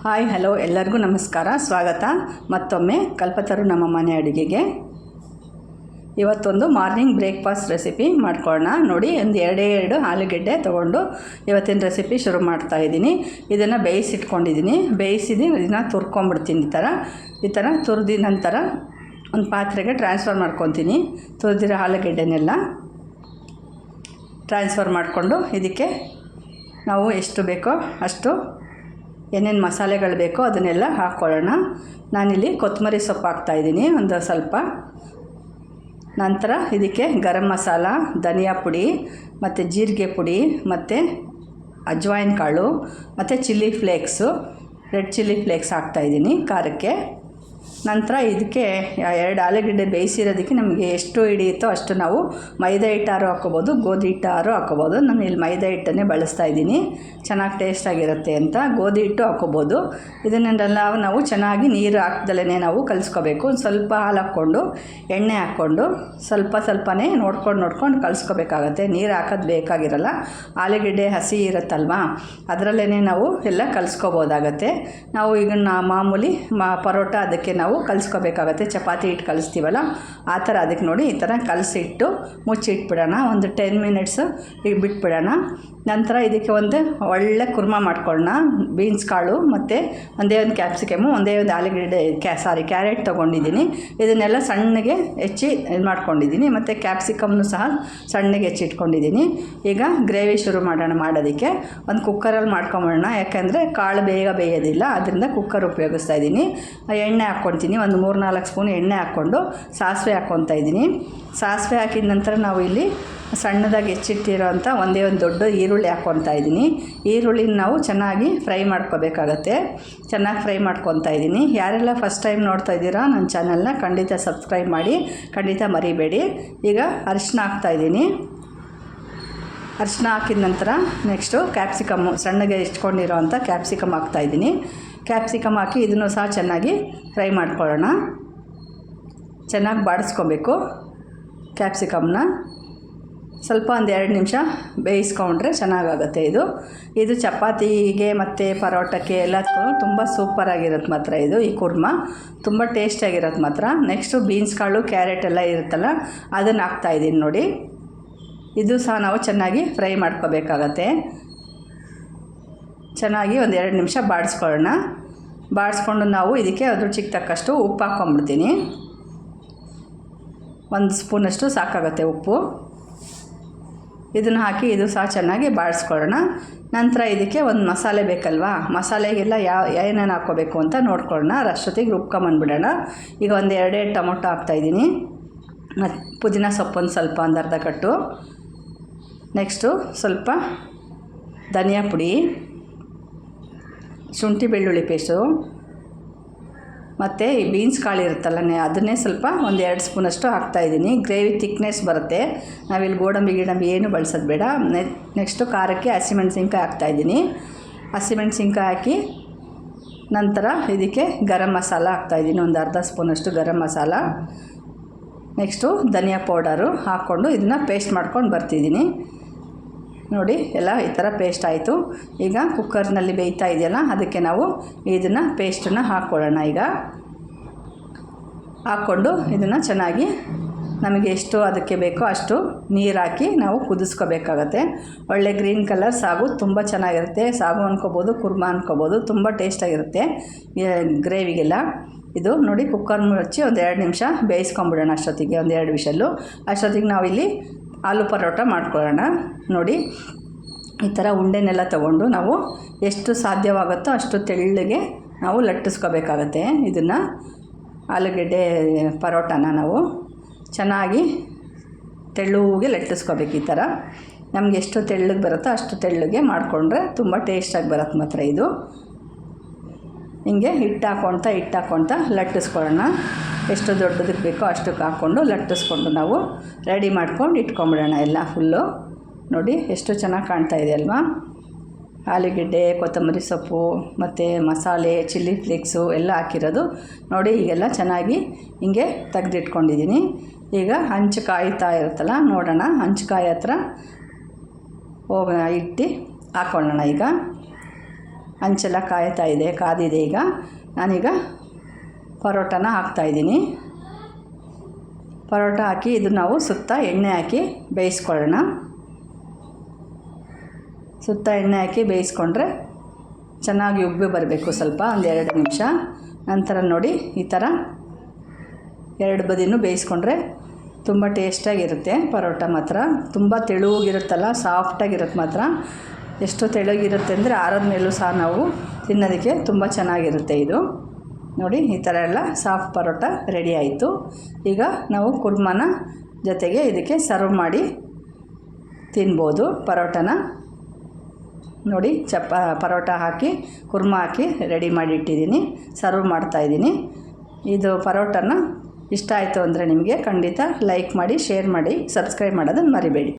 Hi hello ಎಲ್ಲರಿಗೂ ನಮಸ್ಕಾರ. ಸ್ವಾಗತ ಮತ್ತೊಮ್ಮೆ ಕಲ್ಪತರು ನಮ್ಮ ಮನೆ ಅಡುಗೆಗೆ. ಇವತ್ತೊಂದು ಮಾರ್ನಿಂಗ್ ಬ್ರೇಕ್ಫಾಸ್ಟ್ ರೆಸಿಪಿ ಮಾಡ್ಕೊಳ್ಳೋಣ. ನೋಡಿ, ಒಂದು ಎರಡು ಆಲೂಗೆಡ್ಡೆ ತೊಗೊಂಡು ಇವತ್ತಿನ ರೆಸಿಪಿ ಶುರು ಮಾಡ್ತಾಯಿದ್ದೀನಿ. ಇದನ್ನು ಬೇಯಿಸಿಟ್ಕೊಂಡಿದ್ದೀನಿ. ಇದನ್ನು ತುರ್ಕೊಂಬಿಡ್ತೀನಿ. ಈ ಥರ ತುರಿದ ನಂತರ ಒಂದು ಪಾತ್ರೆಗೆ ಟ್ರಾನ್ಸ್ಫರ್ ಮಾಡ್ಕೊತೀನಿ. ತುರಿದಿರೋ ಆಲೂಗೆಡ್ಡೆನೆಲ್ಲ ಟ್ರಾನ್ಸ್ಫರ್ ಮಾಡಿಕೊಂಡು ಇದಕ್ಕೆ ನಾವು ಎಷ್ಟು ಬೇಕೋ ಅಷ್ಟು ಏನೇನು ಮಸಾಲೆಗಳು ಬೇಕೋ ಅದನ್ನೆಲ್ಲ ಹಾಕ್ಕೊಳ್ಳೋಣ. ನಾನಿಲ್ಲಿ ಕೊತ್ತಂಬರಿ ಸೊಪ್ಪು ಹಾಕ್ತಾಯಿದ್ದೀನಿ ಒಂದು ಸ್ವಲ್ಪ. ನಂತರ ಇದಕ್ಕೆ ಗರಂ ಮಸಾಲ, ಧನಿಯಾ ಪುಡಿ ಮತ್ತು ಜೀರಿಗೆ ಪುಡಿ ಮತ್ತು ಅಜ್ವಾಯಿನ್ ಕಾಳು ಮತ್ತು chilli flakes, red chilli flakes ಹಾಕ್ತಾಯಿದ್ದೀನಿ ಖಾರಕ್ಕೆ. ನಂತರ ಇದಕ್ಕೆ ಎರಡು ಆಲೂಗೆಡ್ಡೆ ಬೇಯಿಸಿರೋದಕ್ಕೆ ನಮಗೆ ಎಷ್ಟು ಹಿಡಿಯುತ್ತೋ ಅಷ್ಟು ನಾವು ಮೈದಾ ಹಿಟ್ಟಾರು ಹಾಕ್ಕೋಬೋದು, ಗೋಧಿ ಹಿಟ್ಟಾರು ಹಾಕ್ಕೋಬೋದು. ನಾನು ಇಲ್ಲಿ ಮೈದಾ ಹಿಟ್ಟನ್ನೇ ಬಳಸ್ತಾ ಇದ್ದೀನಿ, ಚೆನ್ನಾಗಿ ಟೇಸ್ಟಾಗಿರುತ್ತೆ ಅಂತ. ಗೋಧಿ ಹಿಟ್ಟು ಹಾಕ್ಕೋಬೋದು. ಇದನ್ನೆಲ್ಲ ನಾವು ಚೆನ್ನಾಗಿ ನೀರು ಹಾಕ್ದಲೇ ನಾವು ಕಲಿಸ್ಕೋಬೇಕು. ಒಂದು ಸ್ವಲ್ಪ ಹಾಲು ಹಾಕ್ಕೊಂಡು ಎಣ್ಣೆ ಹಾಕ್ಕೊಂಡು ಸ್ವಲ್ಪನೇ ನೋಡ್ಕೊಂಡು ಕಲಿಸ್ಕೋಬೇಕಾಗತ್ತೆ. ನೀರು ಹಾಕೋದು ಬೇಕಾಗಿರಲ್ಲ, ಆಲೂಗೆಡ್ಡೆ ಹಸಿ ಇರುತ್ತಲ್ವ, ಅದರಲ್ಲೇ ನಾವು ಎಲ್ಲ ಕಲಿಸ್ಕೋಬೋದಾಗತ್ತೆ. ನಾವು ಈಗ ಮಾಮೂಲಿ ಪರೋಟ ಅದಕ್ಕೆ ನಾವು ಕಲಿಸ್ಕೋಬೇಕಾಗತ್ತೆ. ಚಪಾತಿ ಹಿಟ್ಟು ಕಲಿಸ್ತೀವಲ್ಲ ಆ ಥರ ಅದಕ್ಕೆ ನೋಡಿ ಈ ಥರ ಕಲಸಿಟ್ಟು ಮುಚ್ಚಿಟ್ಬಿಡೋಣ. ಒಂದು 10 ಮಿನಿಟ್ಸ್ ಈಗ ಬಿಟ್ಬಿಡೋಣ. ನಂತರ ಇದಕ್ಕೆ ಒಂದು ಒಳ್ಳೆ ಕುರ್ಮ ಮಾಡ್ಕೊಳ್ಳೋಣ. ಬೀನ್ಸ್ ಕಾಳು ಮತ್ತು ಒಂದೇ ಒಂದು ಕ್ಯಾಪ್ಸಿಕಮು, ಒಂದೇ ಒಂದು ಆಲೂಗೆಡ್ಡೆ ಕ್ಯಾರೆಟ್ ತೊಗೊಂಡಿದ್ದೀನಿ. ಇದನ್ನೆಲ್ಲ ಸಣ್ಣಗೆ ಹೆಚ್ಚಿ ಇದು ಮಾಡ್ಕೊಂಡಿದ್ದೀನಿ. ಮತ್ತು ಕ್ಯಾಪ್ಸಿಕಮ್ನು ಸಹ ಸಣ್ಣಗೆ ಹೆಚ್ಚಿಟ್ಕೊಂಡಿದ್ದೀನಿ. ಈಗ ಗ್ರೇವಿ ಶುರು ಮಾಡೋದಕ್ಕೆ ಒಂದು ಕುಕ್ಕರಲ್ಲಿ ಮಾಡ್ಕೊಂಬಿಡೋಣ. ಯಾಕೆಂದರೆ ಕಾಳು ಬೇಗ ಬೇಯೋದಿಲ್ಲ, ಅದರಿಂದ ಕುಕ್ಕರ್ ಉಪಯೋಗಿಸ್ತಾ ಇದ್ದೀನಿ. ಎಣ್ಣೆ ಹಾಕ್ಕೊತೀನಿ. ಒಂದು 3-4 ಸ್ಪೂನ್ ಎಣ್ಣೆ ಹಾಕ್ಕೊಂಡು ಸಾಸಿವೆ ಹಾಕ್ಕೊತಾ ಇದ್ದೀನಿ. ಸಾಸಿವೆ ಹಾಕಿದ ನಂತರ ನಾವು ಇಲ್ಲಿ ಸಣ್ಣದಾಗಿ ಹೆಚ್ಚಿಟ್ಟಿರೋಂಥ ಒಂದೇ ಒಂದು ದೊಡ್ಡ ಈರುಳ್ಳಿ ಹಾಕ್ಕೊತಾ ಇದ್ದೀನಿ. ಈರುಳ್ಳಿನ ನಾವು ಚೆನ್ನಾಗಿ ಫ್ರೈ ಮಾಡ್ಕೋಬೇಕಾಗತ್ತೆ. ಚೆನ್ನಾಗಿ ಫ್ರೈ ಮಾಡ್ಕೊತಾ ಇದ್ದೀನಿ. ಯಾರೆಲ್ಲ ಫಸ್ಟ್ ಟೈಮ್ ನೋಡ್ತಾ ಇದ್ದೀರಾ ನನ್ನ ಚಾನಲ್ನ ಖಂಡಿತ ಸಬ್ಸ್ಕ್ರೈಬ್ ಮಾಡಿ, ಖಂಡಿತ ಮರಿಬೇಡಿ. ಈಗ ಅರಿಶಿನ ಹಾಕ್ತಾಯಿದ್ದೀನಿ. ಅರಿಶಿನ ಹಾಕಿದ ನಂತರ ನೆಕ್ಸ್ಟು ಕ್ಯಾಪ್ಸಿಕಮ್ಮು, ಸಣ್ಣಗೆ ಹೆಚ್ಕೊಂಡಿರೋ ಅಂಥ ಕ್ಯಾಪ್ಸಿಕಮ್ ಹಾಕ್ತಾಯಿದ್ದೀನಿ. ಕ್ಯಾಪ್ಸಿಕಮ್ ಹಾಕಿ ಇದನ್ನು ಸಹ ಚೆನ್ನಾಗಿ ಫ್ರೈ ಮಾಡ್ಕೊಳ್ಳೋಣ. ಚೆನ್ನಾಗಿ ಬಾಡಿಸ್ಕೋಬೇಕು ಕ್ಯಾಪ್ಸಿಕಮ್ನ. ಸ್ವಲ್ಪ ಒಂದು 2 ನಿಮಿಷ ಬೇಯಿಸ್ಕೊಂಡ್ರೆ ಚೆನ್ನಾಗಾಗುತ್ತೆ. ಇದು ಚಪಾತಿಗೆ ಮತ್ತು ಪರೋಟಕ್ಕೆ ಎಲ್ಲದಕ್ಕೂ ತುಂಬ ಸೂಪರಾಗಿರುತ್ತೆ ಮಾತ್ರ. ಈ ಕುರ್ಮ ತುಂಬ ಟೇಸ್ಟಿಯಾಗಿರುತ್ತೆ ಮಾತ್ರ. ನೆಕ್ಸ್ಟು ಬೀನ್ಸ್ ಕಾಳು, ಕ್ಯಾರೆಟ್ ಎಲ್ಲ ಇರುತ್ತಲ್ಲ ಅದನ್ನು ಹಾಕ್ತಾಯಿದ್ದೀನಿ ನೋಡಿ. ಇದು ಸಹ ನಾವು ಚೆನ್ನಾಗಿ ಫ್ರೈ ಮಾಡ್ಕೋಬೇಕಾಗತ್ತೆ. ಚೆನ್ನಾಗಿ ಒಂದು 2 ನಿಮಿಷ ಬಾಡಿಸ್ಕೊಳ್ಳೋಣ. ಬಾಡಿಸ್ಕೊಂಡು ನಾವು ಇದಕ್ಕೆ ಅದ್ರ ರುಚಿಗೆ ತಕ್ಕಷ್ಟು ಉಪ್ಪು ಹಾಕ್ಕೊಂಬಿಡ್ತೀನಿ. 1 ಸ್ಪೂನಷ್ಟು ಸಾಕಾಗುತ್ತೆ ಉಪ್ಪು. ಇದನ್ನು ಹಾಕಿ ಇದು ಸಹ ಚೆನ್ನಾಗಿ ಬಾಡಿಸ್ಕೊಳ್ಳೋಣ. ನಂತರ ಇದಕ್ಕೆ ಒಂದು ಮಸಾಲೆ ಬೇಕಲ್ವಾ, ಮಸಾಲೆಗೆಲ್ಲ ಏನೇನು ಹಾಕ್ಕೋಬೇಕು ಅಂತ ನೋಡ್ಕೊಳ್ಳೋಣ. ಅಷ್ಟೊತ್ತಿಗೆ ರುಬ್ಕೊಂಬಂದ್ಬಿಡೋಣ. ಈಗ ಒಂದು 2 ಟೊಮೊಟೊ ಹಾಕ್ತಾಯಿದ್ದೀನಿ. ಮತ್ತು ಪುದೀನ ಸೊಪ್ಪು ಸ್ವಲ್ಪ ಒಂದು ಅರ್ಧ ಕಟ್ಟು. ನೆಕ್ಸ್ಟು ಸ್ವಲ್ಪ ಧನಿಯಾ ಪುಡಿ, ಶುಂಠಿ ಬೆಳ್ಳುಳ್ಳಿ ಪೇಸ್ಟು ಮತ್ತು ಈ ಬೀನ್ಸ್ ಕಾಳು ಇರುತ್ತಲ್ಲ ಅದನ್ನೇ ಸ್ವಲ್ಪ ಒಂದು 2 ಸ್ಪೂನಷ್ಟು ಹಾಕ್ತಾಯಿದ್ದೀನಿ. ಗ್ರೇವಿ ತಿಕ್ನೆಸ್ ಬರುತ್ತೆ. ನಾವಿಲ್ಲಿ ಗೋಡಂಬಿ ಏನು ಬಳಸೋದು ಬೇಡ. ನೆಕ್ಸ್ಟು ಖಾರಕ್ಕೆ ಹಸಿಮೆಣ್ಸಿನ್ಕಾಯಿ ಹಾಕ್ತಾಯಿದ್ದೀನಿ. ಹಸಿಮೆಣ್ಸಿನ್ಕಾಯಿ ಹಾಕಿ ನಂತರ ಇದಕ್ಕೆ ಗರಂ ಮಸಾಲ ಹಾಕ್ತಾಯಿದ್ದೀನಿ. ಒಂದು ಅರ್ಧ ಸ್ಪೂನಷ್ಟು ಗರಂ ಮಸಾಲ. ನೆಕ್ಸ್ಟು ಧನಿಯಾ ಪೌಡರು ಹಾಕ್ಕೊಂಡು ಇದನ್ನು ಪೇಸ್ಟ್ ಮಾಡ್ಕೊಂಡು ಬರ್ತಿದ್ದೀನಿ. ನೋಡಿ, ಎಲ್ಲ ಈ ಥರ ಪೇಸ್ಟ್ ಆಯಿತು. ಈಗ ಕುಕ್ಕರ್ನಲ್ಲಿ ಬೇಯ್ತಾ ಇದೆಯಲ್ಲ ಅದಕ್ಕೆ ನಾವು ಇದನ್ನು ಪೇಸ್ಟನ್ನು ಹಾಕ್ಕೊಳ್ಳೋಣ. ಈಗ ಹಾಕ್ಕೊಂಡು ಇದನ್ನು ಚೆನ್ನಾಗಿ ನಮಗೆ ಎಷ್ಟು ಅದಕ್ಕೆ ಬೇಕೋ ಅಷ್ಟು ನೀರು ಹಾಕಿ ನಾವು ಕುದಿಸ್ಕೋಬೇಕಾಗತ್ತೆ. ಒಳ್ಳೆ ಗ್ರೀನ್ ಕಲರ್ ಸಾಗು ತುಂಬ ಚೆನ್ನಾಗಿರುತ್ತೆ. ಸಾಗು ಅನ್ಕೋಬೋದು, ಕುರ್ಮ ಅನ್ಕೋಬೋದು, ತುಂಬ ಟೇಸ್ಟಾಗಿರುತ್ತೆ ಗ್ರೇವಿಗೆಲ್ಲ. ಇದು ನೋಡಿ, ಕುಕ್ಕರ್ ಮುಚ್ಚಿ ಒಂದು 2 ನಿಮಿಷ ಬೇಯಿಸ್ಕೊಂಬಿಡೋಣ. ಅಷ್ಟೊತ್ತಿಗೆ ಒಂದು 2 ವಿಷಲ್ಲು. ಅಷ್ಟೊತ್ತಿಗೆ ನಾವಿಲ್ಲಿ ಆಲೂ ಪರೋಟ ಮಾಡ್ಕೊಳ್ಳೋಣ. ನೋಡಿ, ಈ ಥರ ಉಂಡೆನೆಲ್ಲ ತೊಗೊಂಡು ನಾವು ಎಷ್ಟು ಸಾಧ್ಯವಾಗುತ್ತೋ ಅಷ್ಟು ತೆಳ್ಳಗೆ ನಾವು ಲಟ್ಟಿಸ್ಕೋಬೇಕಾಗತ್ತೆ. ಇದನ್ನು ಆಲೂಗೆಡ್ಡೆ ಪರೋಟನ ನಾವು ಚೆನ್ನಾಗಿ ತೆಳ್ಳಗೆ ಲಟ್ಟಿಸ್ಕೋಬೇಕು. ಈ ಥರ ನಮಗೆ ಎಷ್ಟು ತೆಳ್ಳಗೆ ಬರುತ್ತೋ ಅಷ್ಟು ತೆಳ್ಳಗೆ ಮಾಡಿಕೊಂಡ್ರೆ ತುಂಬ ಟೇಸ್ಟಾಗಿ ಬರುತ್ತೆ ಮಾತ್ರ. ಇದು ಹಿಂಗೆ ಹಿಟ್ಟು ಹಾಕ್ಕೊಳ್ತಾ ಲಟ್ಟಿಸ್ಕೊಳ್ಳೋಣ. ಎಷ್ಟು ದೊಡ್ಡದಕ್ಕೆ ಬೇಕೋ ಅಷ್ಟಕ್ಕೆ ಹಾಕ್ಕೊಂಡು ಲಟ್ಟಿಸ್ಕೊಂಡು ನಾವು ರೆಡಿ ಮಾಡ್ಕೊಂಡು ಇಟ್ಕೊಂಬಿಡೋಣ ಎಲ್ಲ ಫುಲ್ಲು. ನೋಡಿ ಎಷ್ಟು ಚೆನ್ನಾಗಿ ಕಾಣ್ತಾ ಇದೆ ಅಲ್ವಾ. ಆಲೂಗೆಡ್ಡೆ, ಕೊತ್ತಂಬರಿ ಸೊಪ್ಪು ಮತ್ತು ಮಸಾಲೆ, ಚಿಲ್ಲಿ ಫ್ಲೇಕ್ಸು ಎಲ್ಲ ಹಾಕಿರೋದು ನೋಡಿ. ಈಗೆಲ್ಲ ಚೆನ್ನಾಗಿ ಹಿಂಗೆ ತೆಗೆದಿಟ್ಕೊಂಡಿದ್ದೀನಿ. ಈಗ ಹಂಚು ಕಾಯ್ತಾ ಇರುತ್ತಲ್ಲ, ನೋಡೋಣ. ಹಂಚು ಕಾಯಿ ಹತ್ರ ಇಟ್ಟು ಹಾಕ್ಕೊಳ್ಳೋಣ. ಈಗ ಹಂಚೆಲ್ಲ ಕಾದಿದೆ. ಈಗ ನಾನೀಗ ಪರೋಟನ ಹಾಕ್ತಾಯಿದ್ದೀನಿ. ಪರೋಟ ಹಾಕಿ ಇದು ನಾವು ಸುತ್ತ ಎಣ್ಣೆ ಹಾಕಿ ಬೇಯಿಸ್ಕೊಳ್ಳೋಣ. ಸುತ್ತ ಎಣ್ಣೆ ಹಾಕಿ ಬೇಯಿಸ್ಕೊಂಡ್ರೆ ಚೆನ್ನಾಗಿ ಉಬ್ಬಿ ಬರಬೇಕು. ಸ್ವಲ್ಪ ಒಂದು 2 ನಿಮಿಷ ನಂತರ ನೋಡಿ ಈ ಥರ 2 ಬದಿನೂ ಬೇಯಿಸ್ಕೊಂಡ್ರೆ ತುಂಬ ಟೇಸ್ಟಾಗಿರುತ್ತೆ. ಪರೋಟ ಮಾತ್ರ ತುಂಬ ತೆಳುವಾಗಿರುತ್ತಲ್ಲ, ಸಾಫ್ಟಾಗಿರುತ್ತೆ ಮಾತ್ರ. ಎಷ್ಟು ತೆಳುವಾಗಿರುತ್ತೆ ಅಂದರೆ ಆರದ ಮೇಲೂ ಸಹ ನಾವು ತಿನ್ನೋದಕ್ಕೆ ತುಂಬ ಚೆನ್ನಾಗಿರುತ್ತೆ. ಇದು ನೋಡಿ ಈ ಥರ ಎಲ್ಲ ಸಾಫ್ಟ್ ಪರೋಟ ರೆಡಿ ಆಯಿತು. ಈಗ ನಾವು ಕುರ್ಮಾನ ಜೊತೆಗೆ ಇದಕ್ಕೆ ಸರ್ವ್ ಮಾಡಿ ತಿನ್ಬೋದು ಪರೋಟನ. ನೋಡಿ ಪರೋಟ ಹಾಕಿ ಕುರ್ಮಾ ಹಾಕಿ ರೆಡಿ ಮಾಡಿ ಇಟ್ಟಿದ್ದೀನಿ, ಸರ್ವ್ ಮಾಡ್ತಾಯಿದ್ದೀನಿ. ಇದು ಪರೋಟನ ಇಷ್ಟ ಆಯಿತು ಅಂದರೆ ನಿಮಗೆ ಖಂಡಿತ ಲೈಕ್ ಮಾಡಿ, ಶೇರ್ ಮಾಡಿ, ಸಬ್ಸ್ಕ್ರೈಬ್ ಮಾಡೋದನ್ನು ಮರಿಬೇಡಿ.